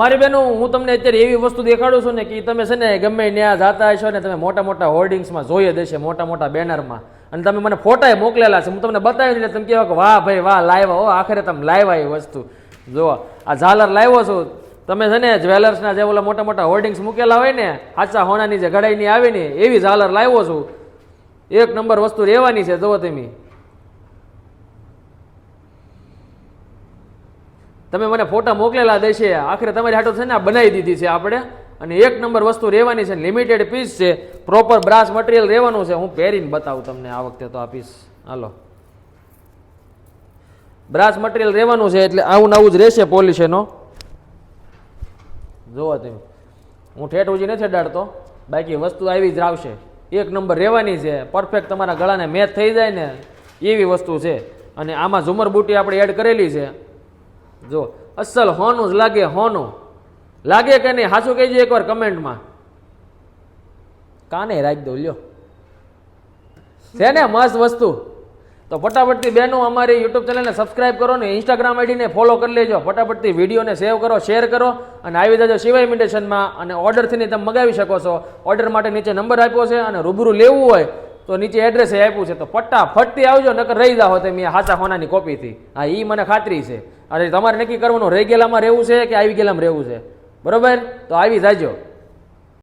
મારી બહેનો હું તમને અત્યારે એવી વસ્તુ દેખાડું છું ને કે તમે છે ને ગમે ત્યાં જાતા હશો ને તમે મોટા મોટા હોર્ડિંગ્સમાં જોઈએ દેશે, મોટા મોટા બેનરમાં, અને તમે મને ફોટા મોકલેલા છે, હું તમને બતાવી એટલે તમે કહેવા કે વાહ ભાઈ વાહ લાવ્યા, હો આખરે તમે લાવ્યા એ વસ્તુ. જો આ ઝાલર લાવ્યો છું, તમે છે ને જ્વેલર્સના જે ઓલા મોટા મોટા હોર્ડિંગ્સ મૂકેલા હોય ને સાચા હોનાની જે ઘડાઈની આવે ને એવી ઝાલર લાવ્યો છું. એક નંબર વસ્તુ રહેવાની છે. જુઓ તમે મને ફોટા મોકલેલા દેશે, આખરે તમારી હાટો છે ને આ બનાવી દીધી છે આપણે, અને એક નંબર વસ્તુ રહેવાની છે. લિમિટેડ પીસ છે, પ્રોપર બ્રાસ મટીરિયલ રહેવાનું છે. હું પહેરીને બતાવું તમને આ વખતે તો આ પીસ. હાલો, બ્રાસ મટીરિયલ રહેવાનું છે એટલે આવું નવું જ રહેશે પોલિશ એનો. જુઓ તમે, હું ઠેઠ ઉજી નથી અડાડતો, બાકી વસ્તુ આવી જ આવશે. એક નંબર રહેવાની છે, પરફેક્ટ તમારા ગળાને મેચ થઈ જાય ને એવી વસ્તુ છે. અને આમાં ઝુમર બુટી આપણે એડ કરેલી છે. જો અસલ હોનું જ લાગે, હોનું લાગે કે નહીં સાચું કહેજો એકવાર કમેન્ટમાં. કાને રાખી દો લ્યો, છે ને મસ્ત વસ્તુ. તો ફટાફટથી બહેનો અમારી યુટ્યુબ ચેનલને સબસ્ક્રાઇબ કરો ને ઇન્સ્ટાગ્રામ આઈડીને ફોલો કરી લેજો. ફટાફટથી વિડીયોને સેવ કરો, શેર કરો અને આવી જજો શિવા ઇમિટેશનમાં. અને ઓર્ડરથી તમે મગાવી શકો છો. ઓર્ડર માટે નીચે નંબર આપ્યો છે, અને રૂબરૂ લેવું હોય તો નીચે એડ્રેસ આપ્યું છે. તો ફટાફટથી આવજો, નકર રહી જાઓ તમે હાચા હોનાની કોપીથી. હા, એ મને ખાતરી છે. અરે તમારે નક્કી કરવાનું રહી ગયેલામાં રહેવું છે કે આવી ગયેલામાં રહેવું છે, બરોબર? તો આવી જાજો.